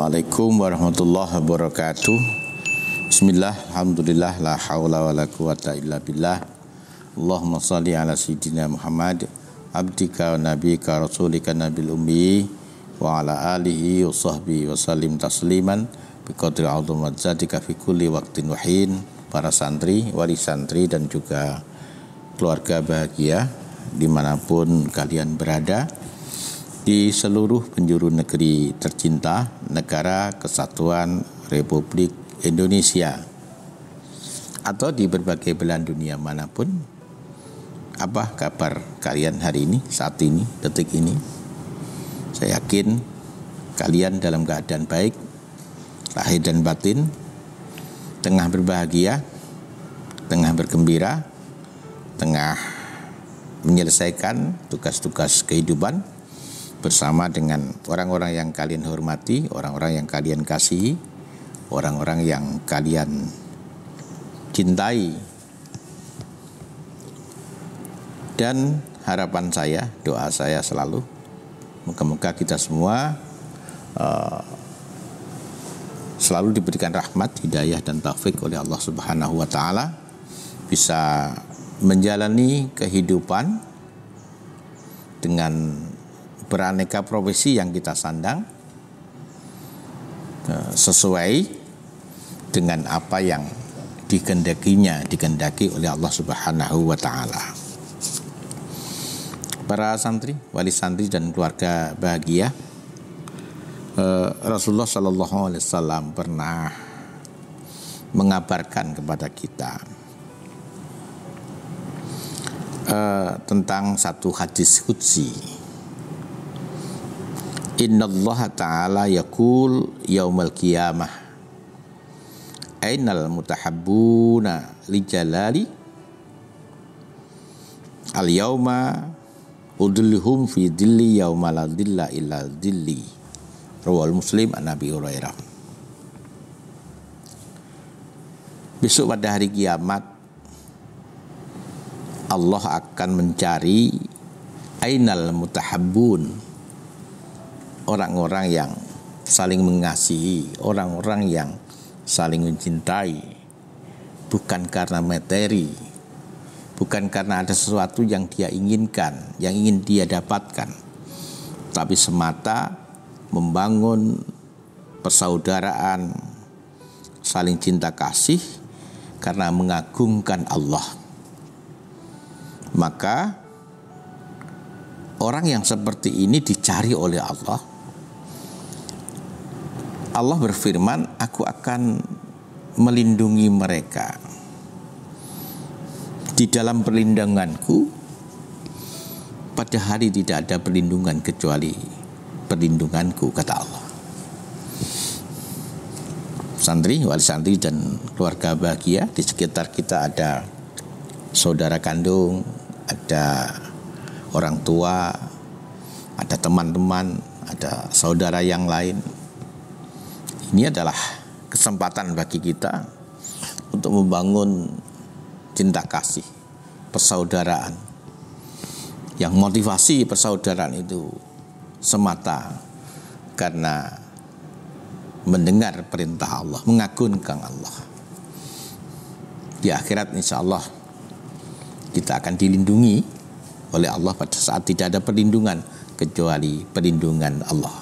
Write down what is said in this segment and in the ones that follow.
Assalamualaikum warahmatullahi wabarakatuh. Bismillah, alhamdulillah, la hawla wa la quwata illa billah. Allahumma salli ala sayyidina Muhammad abdika wa nabika rasulika nabil ummi wa ala alihi wa sahbihi wa sallim tasliman biqadri azmat zatika fi kulli waqtin wahin. Para santri, wali santri dan juga keluarga bahagia dimanapun kalian berada di seluruh penjuru negeri tercinta Negara Kesatuan Republik Indonesia atau di berbagai belahan dunia manapun. Apa kabar kalian hari ini, saat ini, detik ini? Saya yakin kalian dalam keadaan baik, lahir dan batin, tengah berbahagia, tengah bergembira, tengah menyelesaikan tugas-tugas kehidupan bersama dengan orang-orang yang kalian hormati, orang-orang yang kalian kasihi, orang-orang yang kalian cintai. Dan harapan saya, doa saya selalu, moga-moga kita semua selalu diberikan rahmat, hidayah dan taufik oleh Allah Subhanahu wa Ta'ala, bisa menjalani kehidupan dengan beraneka profesi yang kita sandang sesuai dengan apa yang dikehendaki oleh Allah Subhanahu wa Ta'ala. Para santri, wali santri dan keluarga bahagia, Rasulullah Shallallahu Alaihi Wasallam pernah mengabarkan kepada kita tentang satu hadis qudsi. Innallaha ta'ala yaqul yaumal qiyamah ainal mutahabbuna li jalali al yauma udlihum fi dhilli yauma la dhilla illa dhilli. Rawal Muslim an Abi Hurairah. Besok pada hari kiamat Allah akan mencari ainal mutahabbun, orang-orang yang saling mengasihi, orang-orang yang saling mencintai, bukan karena materi, bukan karena ada sesuatu yang dia inginkan, yang ingin dia dapatkan, tapi semata membangun persaudaraan, saling cinta kasih karena mengagungkan Allah. Maka orang yang seperti ini dicari oleh Allah. Allah berfirman, aku akan melindungi mereka. Di dalam perlindunganku, pada hari tidak ada perlindungan kecuali perlindunganku, kata Allah. Santri, wali santri dan keluarga bahagia, di sekitar kita ada saudara kandung, ada orang tua, ada teman-teman, ada saudara yang lain. Ini adalah kesempatan bagi kita untuk membangun cinta kasih, persaudaraan. Yang motivasi persaudaraan itu semata karena mendengar perintah Allah, mengagungkan Allah. Di akhirat insya Allah kita akan dilindungi oleh Allah pada saat tidak ada perlindungan kecuali perlindungan Allah.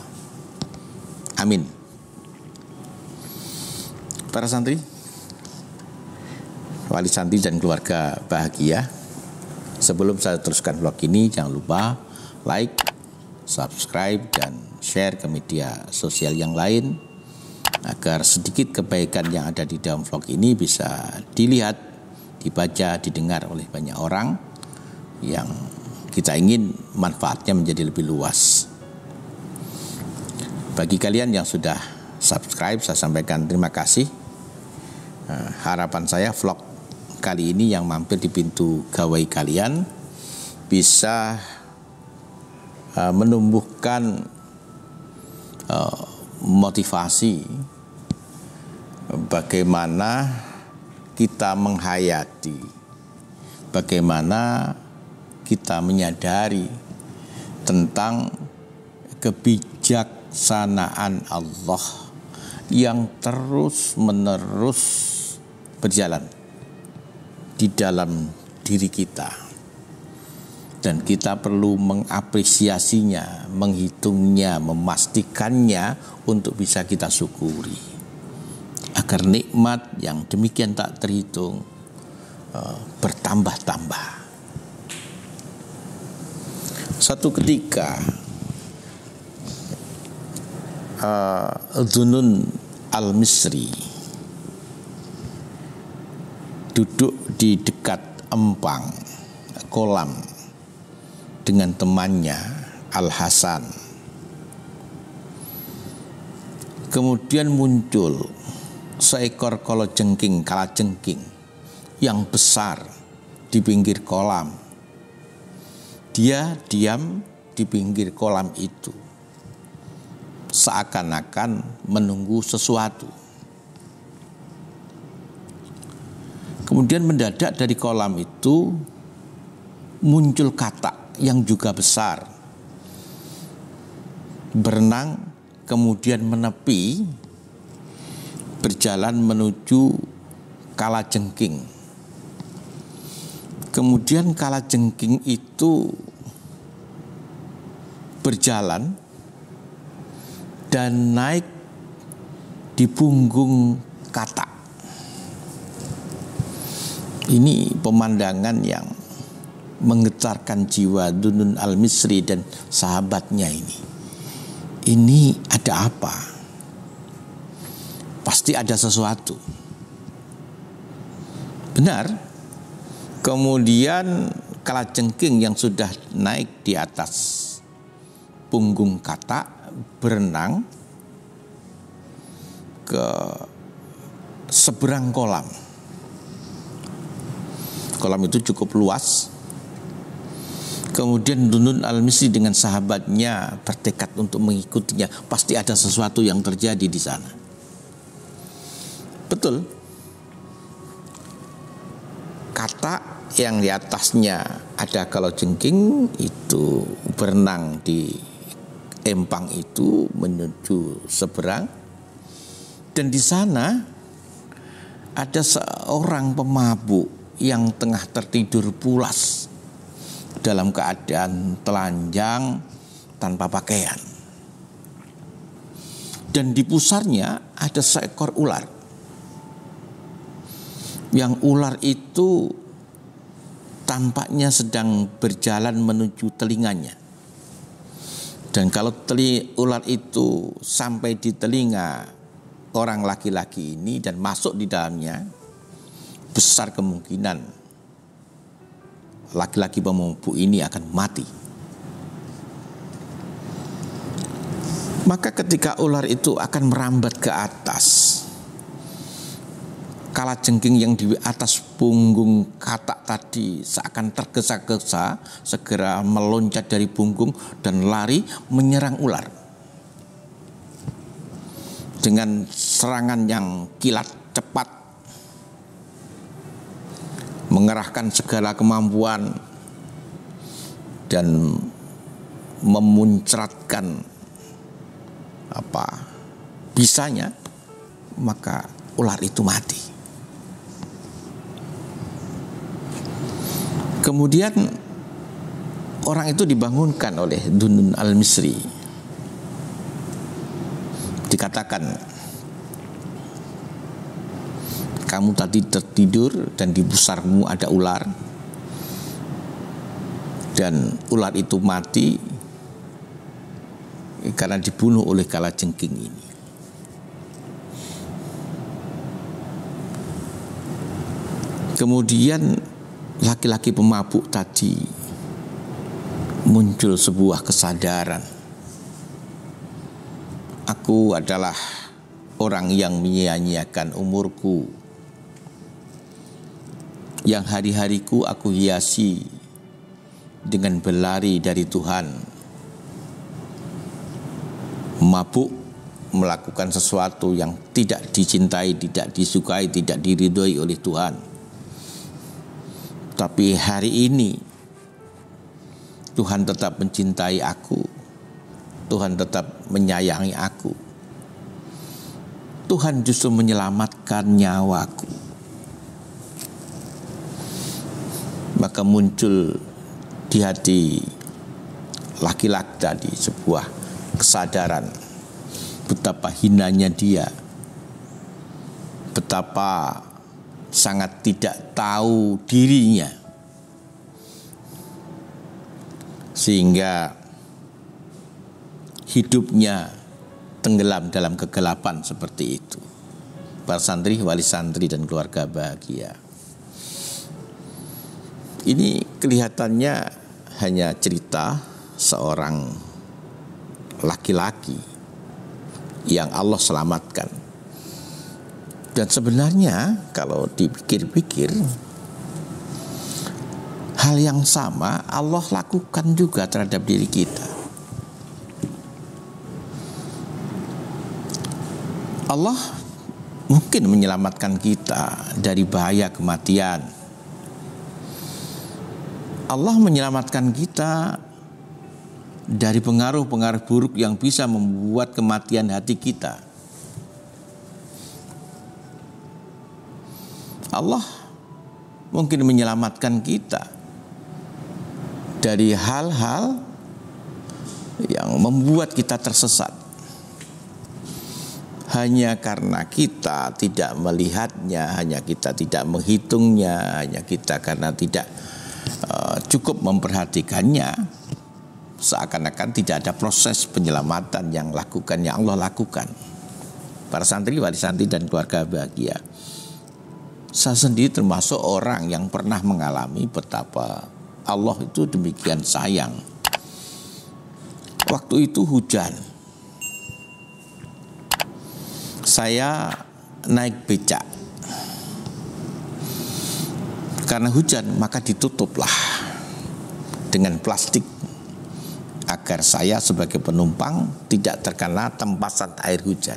Amin. Para santri, wali santri dan keluarga bahagia, sebelum saya teruskan vlog ini, jangan lupa like, subscribe, dan share ke media sosial yang lain agar sedikit kebaikan yang ada di dalam vlog ini bisa dilihat, dibaca, didengar oleh banyak orang yang kita ingin manfaatnya menjadi lebih luas. Bagi kalian yang sudah subscribe, saya sampaikan terima kasih. Harapan saya vlog kali ini yang mampir di pintu gawai kalian bisa menumbuhkan motivasi bagaimana kita menghayati, bagaimana kita menyadari tentang kebijaksanaan Allah yang terus-menerus berjalan di dalam diri kita. Dan kita perlu mengapresiasinya, menghitungnya, memastikannya untuk bisa kita syukuri. Agar nikmat yang demikian tak terhitung bertambah-tambah. Satu ketika Dzunun al-Misri duduk di dekat empang kolam dengan temannya Al-Hasan. Kemudian muncul seekor kalajengking yang besar di pinggir kolam. Dia diam di pinggir kolam itu, seakan-akan menunggu sesuatu. Kemudian mendadak dari kolam itu muncul katak yang juga besar, berenang kemudian menepi, berjalan menuju kalajengking. Kemudian kalajengking itu berjalan dan naik di punggung katak. Ini pemandangan yang menggetarkan jiwa Dzunun al-Misri dan sahabatnya ini. Ini ada apa? Pasti ada sesuatu. Benar. Kemudian kalajengking yang sudah naik di atas punggung katak berenang ke seberang kolam. Kolam itu cukup luas. Kemudian Dzunun al-Misri dengan sahabatnya bertekad untuk mengikutinya. Pasti ada sesuatu yang terjadi di sana. Betul. Katak yang di atasnya ada kalajengking itu berenang di empang itu menuju seberang. Dan di sana ada seorang pemabuk yang tengah tertidur pulas dalam keadaan telanjang tanpa pakaian. Dan di pusarnya ada seekor ular. Yang ular itu tampaknya sedang berjalan menuju telinganya. Dan kalau ular itu sampai di telinga orang laki-laki ini dan masuk di dalamnya, besar kemungkinan laki-laki pemabuk ini akan mati. Maka ketika ular itu akan merambat ke atas, kalajengking yang di atas punggung katak tadi seakan tergesa-gesa segera meloncat dari punggung dan lari menyerang ular dengan serangan yang kilat cepat, mengerahkan segala kemampuan dan memuncratkan bisanya, maka ular itu mati. Kemudian orang itu dibangunkan oleh Dzunun al-Misri. Dikatakan, kamu tadi tertidur dan di pusarmu ada ular, dan ular itu mati karena dibunuh oleh kalajengking ini. Kemudian laki-laki pemabuk tadi muncul sebuah kesadaran. Aku adalah orang yang menyia-nyiakan umurku, yang hari-hariku aku hiasi dengan berlari dari Tuhan. Mabuk melakukan sesuatu yang tidak dicintai, tidak disukai, tidak diridhoi oleh Tuhan. Tapi hari ini Tuhan tetap mencintai aku, Tuhan tetap menyayangi aku. Tuhan justru menyelamatkan nyawaku. Maka muncul di hati laki-laki tadi sebuah kesadaran betapa hinanya dia, betapa sangat tidak tahu dirinya, sehingga hidupnya tenggelam dalam kegelapan seperti itu. Para santri, wali santri dan keluarga bahagia. Ini kelihatannya hanya cerita seorang laki-laki yang Allah selamatkan. Dan sebenarnya kalau dipikir-pikir, hal yang sama Allah lakukan juga terhadap diri kita. Allah mungkin menyelamatkan kita dari bahaya kematian. Allah menyelamatkan kita dari pengaruh-pengaruh buruk yang bisa membuat kematian hati kita. Allah mungkin menyelamatkan kita dari hal-hal yang membuat kita tersesat. Hanya karena kita tidak melihatnya, hanya kita tidak menghitungnya, hanya kita karena tidak cukup memperhatikannya, seakan-akan tidak ada proses penyelamatan yang Allah lakukan. Para santri, wali santri dan keluarga bahagia, saya sendiri termasuk orang yang pernah mengalami betapa Allah itu demikian sayang. Waktu itu hujan, saya naik becak. Karena hujan maka ditutuplah dengan plastik agar saya sebagai penumpang tidak terkena tempasan air hujan.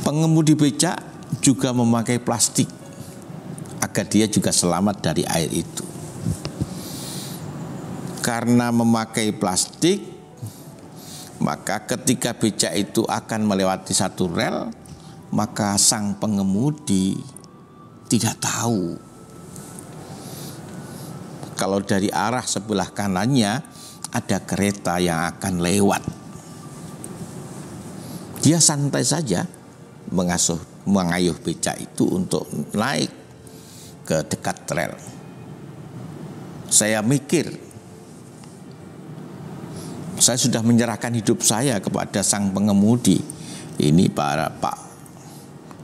Pengemudi becak juga memakai plastik agar dia juga selamat dari air itu. Karena memakai plastik, maka ketika becak itu akan melewati satu rel, maka sang pengemudi tidak tahu kalau dari arah sebelah kanannya ada kereta yang akan lewat. Dia santai saja mengayuh becak itu untuk naik ke dekat rel. Saya mikir, saya sudah menyerahkan hidup saya kepada sang pengemudi. Ini Pak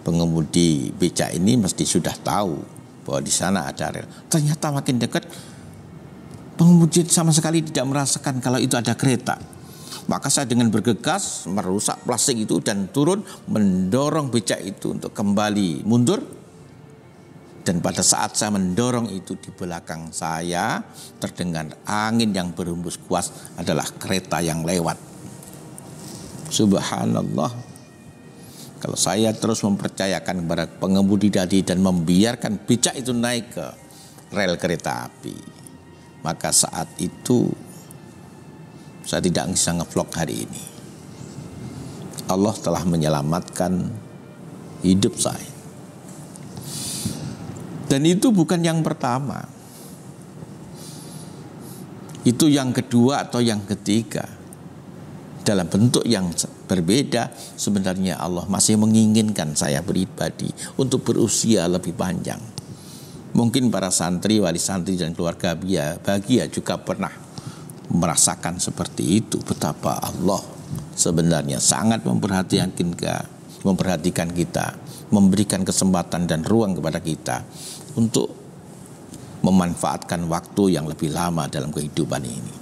pengemudi becak ini mesti sudah tahu bahwa di sana ada rel. Ternyata makin dekat, pengemudi sama sekali tidak merasakan kalau itu ada kereta. Maka saya dengan bergegas merusak plastik itu dan turun mendorong becak itu untuk kembali mundur. Dan pada saat saya mendorong itu, di belakang saya terdengar angin yang berhembus kuat adalah kereta yang lewat. Subhanallah. Kalau saya terus mempercayakan kepada pengemudi tadi dan membiarkan becak itu naik ke rel kereta api, maka saat itu saya tidak bisa ngevlog hari ini. Allah telah menyelamatkan hidup saya. Dan itu bukan yang pertama. Itu yang kedua atau yang ketiga. Dalam bentuk yang berbeda, sebenarnya Allah masih menginginkan saya pribadi untuk berusia lebih panjang. Mungkin para santri, wali santri dan keluarga bahagia juga pernah merasakan seperti itu, betapa Allah sebenarnya sangat memperhatikan kita, memberikan kesempatan dan ruang kepada kita untuk memanfaatkan waktu yang lebih lama dalam kehidupan ini.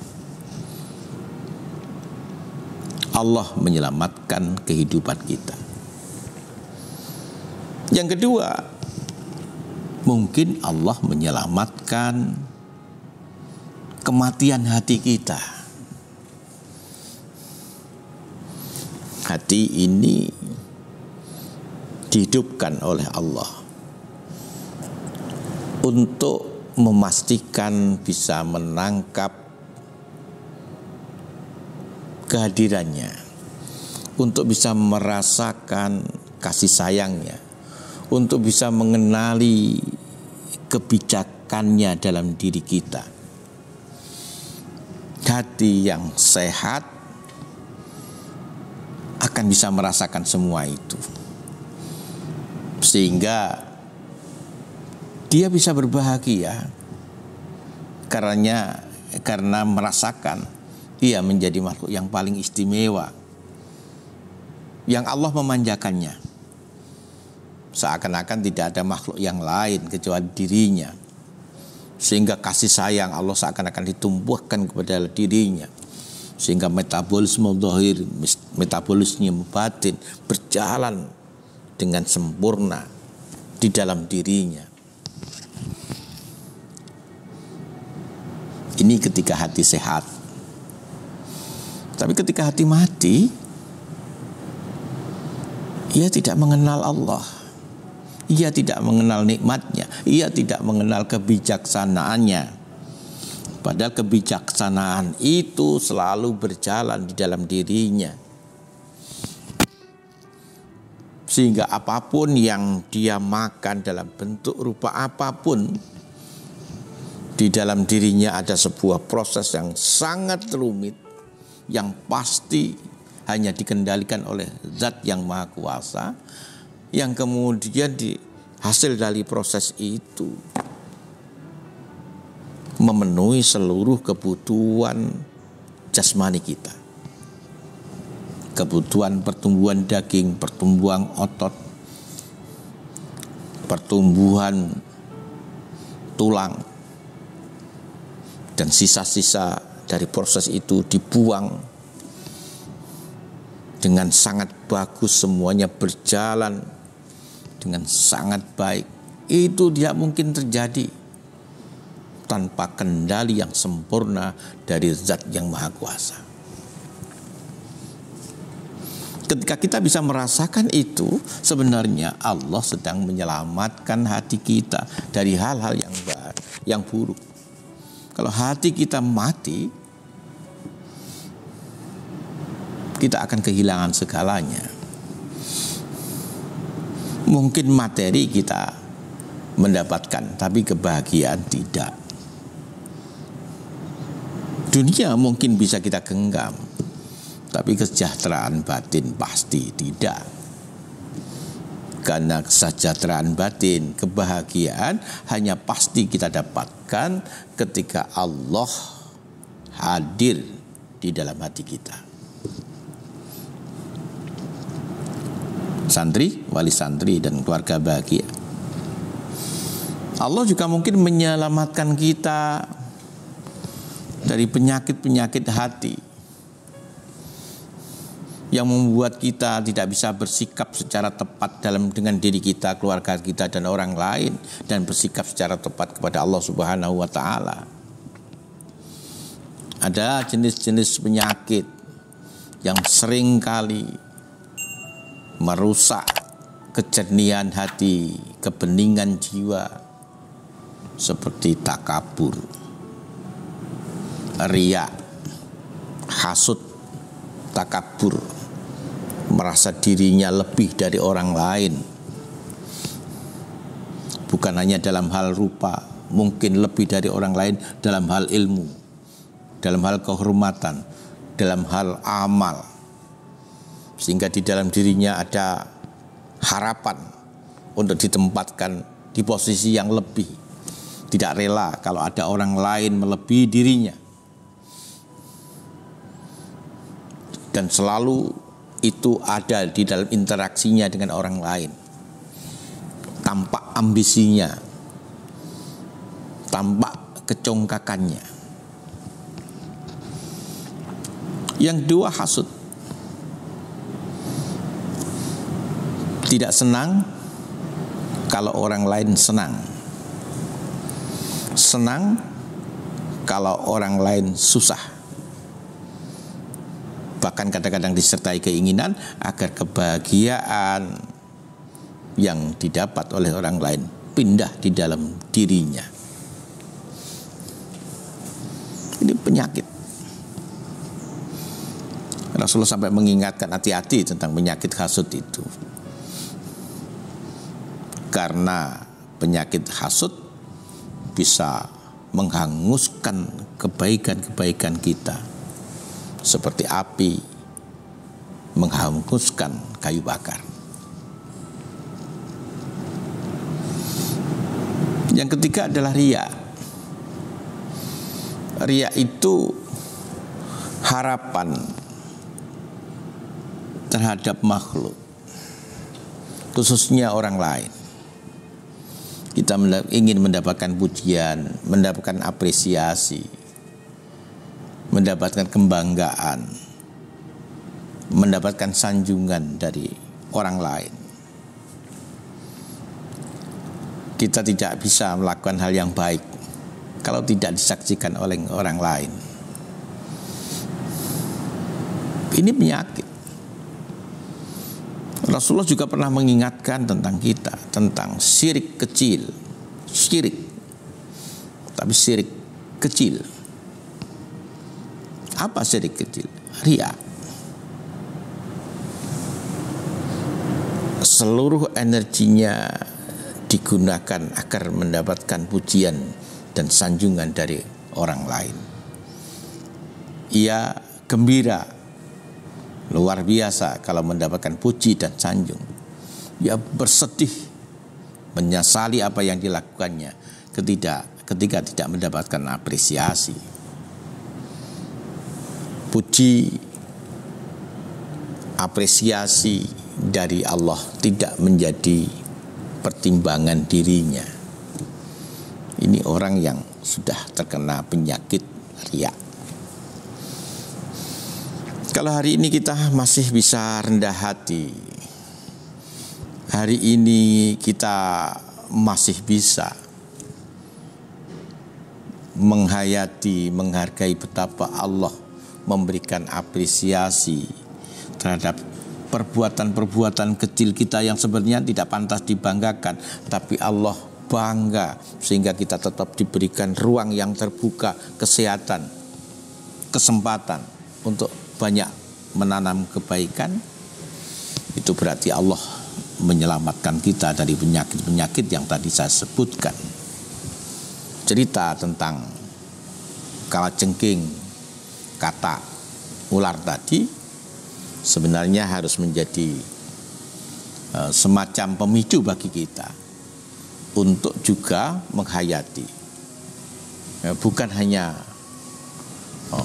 Allah menyelamatkan kehidupan kita. Yang kedua, mungkin Allah menyelamatkan kematian hati kita. Hati ini dihidupkan oleh Allah untuk memastikan bisa menangkap kehadirannya, untuk bisa merasakan kasih sayangnya, untuk bisa mengenali kebijakannya dalam diri kita. Hati yang sehat akan bisa merasakan semua itu, sehingga dia bisa berbahagia karena merasakan ia menjadi makhluk yang paling istimewa, yang Allah memanjakannya, seakan-akan tidak ada makhluk yang lain kecuali dirinya, sehingga kasih sayang Allah seakan-akan ditumbuhkan kepada dirinya, sehingga metabolisme zahir, metabolisme batin berjalan dengan sempurna di dalam dirinya. Ini ketika hati sehat. Tapi ketika hati mati, ia tidak mengenal Allah, ia tidak mengenal nikmatnya, ia tidak mengenal kebijaksanaannya. Padahal kebijaksanaan itu selalu berjalan di dalam dirinya, sehingga apapun yang dia makan dalam bentuk rupa apapun, di dalam dirinya ada sebuah proses yang sangat rumit, yang pasti hanya dikendalikan oleh Zat yang Maha Kuasa, yang kemudian hasil dari proses itu memenuhi seluruh kebutuhan jasmani kita. Kebutuhan pertumbuhan daging, pertumbuhan otot, pertumbuhan tulang, dan sisa-sisa dari proses itu dibuang dengan sangat bagus, semuanya berjalan dengan sangat baik. Itu tidak mungkin terjadi tanpa kendali yang sempurna dari Zat yang Maha Kuasa. Ketika kita bisa merasakan itu, sebenarnya Allah sedang menyelamatkan hati kita dari hal-hal yang buruk. Kalau hati kita mati, kita akan kehilangan segalanya. Mungkin materi kita mendapatkan, tapi kebahagiaan tidak. Dunia mungkin bisa kita genggam, tapi kesejahteraan batin pasti tidak. Karena kesejahteraan batin, kebahagiaan hanya pasti kita dapatkan ketika Allah hadir di dalam hati kita. Santri, wali santri dan keluarga bahagia. Allah juga mungkin menyelamatkan kita dari penyakit-penyakit hati yang membuat kita tidak bisa bersikap secara tepat dengan diri kita, keluarga kita, dan orang lain, dan bersikap secara tepat kepada Allah Subhanahu wa Ta'ala. Ada jenis-jenis penyakit yang sering kali merusak kejernihan hati, kebeningan jiwa, seperti takabur, riya, hasud, takabur, merasa dirinya lebih dari orang lain, bukan hanya dalam hal rupa, mungkin lebih dari orang lain dalam hal ilmu, dalam hal kehormatan, dalam hal amal, sehingga di dalam dirinya ada harapan untuk ditempatkan di posisi yang lebih, tidak rela kalau ada orang lain melebihi dirinya, dan selalu itu ada di dalam interaksinya dengan orang lain, tampak ambisinya, tampak kecongkakannya. Yang dua, hasud, tidak senang kalau orang lain senang, senang kalau orang lain susah. Bahkan kadang-kadang disertai keinginan agar kebahagiaan yang didapat oleh orang lain pindah di dalam dirinya. Ini penyakit. Rasulullah sampai mengingatkan hati-hati tentang penyakit hasud itu. Karena penyakit hasud bisa menghanguskan kebaikan-kebaikan kita. Seperti api menghanguskan kayu bakar. Yang ketiga adalah riya. Riya itu harapan terhadap makhluk, khususnya orang lain. Kita ingin mendapatkan pujian, mendapatkan apresiasi, mendapatkan kebanggaan, mendapatkan sanjungan dari orang lain. Kita tidak bisa melakukan hal yang baik kalau tidak disaksikan oleh orang lain. Ini penyakit. Rasulullah juga pernah mengingatkan tentang kita, tentang syirik kecil. Syirik, tapi syirik kecil. Apa syirik kecil? Riya. Seluruh energinya digunakan agar mendapatkan pujian dan sanjungan dari orang lain. Ia gembira luar biasa kalau mendapatkan puji dan sanjung. Ia bersedih, menyesali apa yang dilakukannya ketika tidak mendapatkan apresiasi. Puji, apresiasi dari Allah tidak menjadi pertimbangan dirinya. Ini orang yang sudah terkena penyakit riya. Kalau hari ini kita masih bisa rendah hati, hari ini kita masih bisa menghayati, menghargai betapa Allah memberikan apresiasi terhadap perbuatan-perbuatan kecil kita yang sebenarnya tidak pantas dibanggakan, tapi Allah bangga sehingga kita tetap diberikan ruang yang terbuka, kesehatan, kesempatan untuk banyak menanam kebaikan. Itu berarti Allah menyelamatkan kita dari penyakit-penyakit yang tadi saya sebutkan. Cerita tentang kalajengking, kata ular tadi sebenarnya harus menjadi semacam pemicu bagi kita untuk juga menghayati, bukan hanya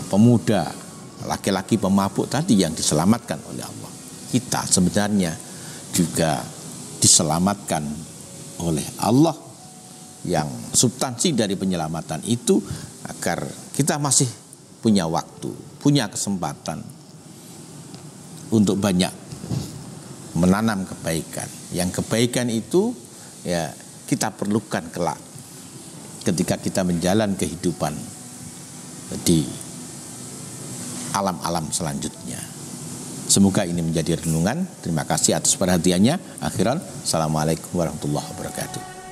pemuda, laki-laki pemabuk tadi yang diselamatkan oleh Allah. Kita sebenarnya juga diselamatkan oleh Allah, yang substansi dari penyelamatan itu agar kita masih punya waktu, punya kesempatan untuk banyak menanam kebaikan. Yang kebaikan itu ya kita perlukan kelak ketika kita menjalani kehidupan di alam-alam selanjutnya. Semoga ini menjadi renungan. Terima kasih atas perhatiannya. Akhiran, assalamualaikum warahmatullahi wabarakatuh.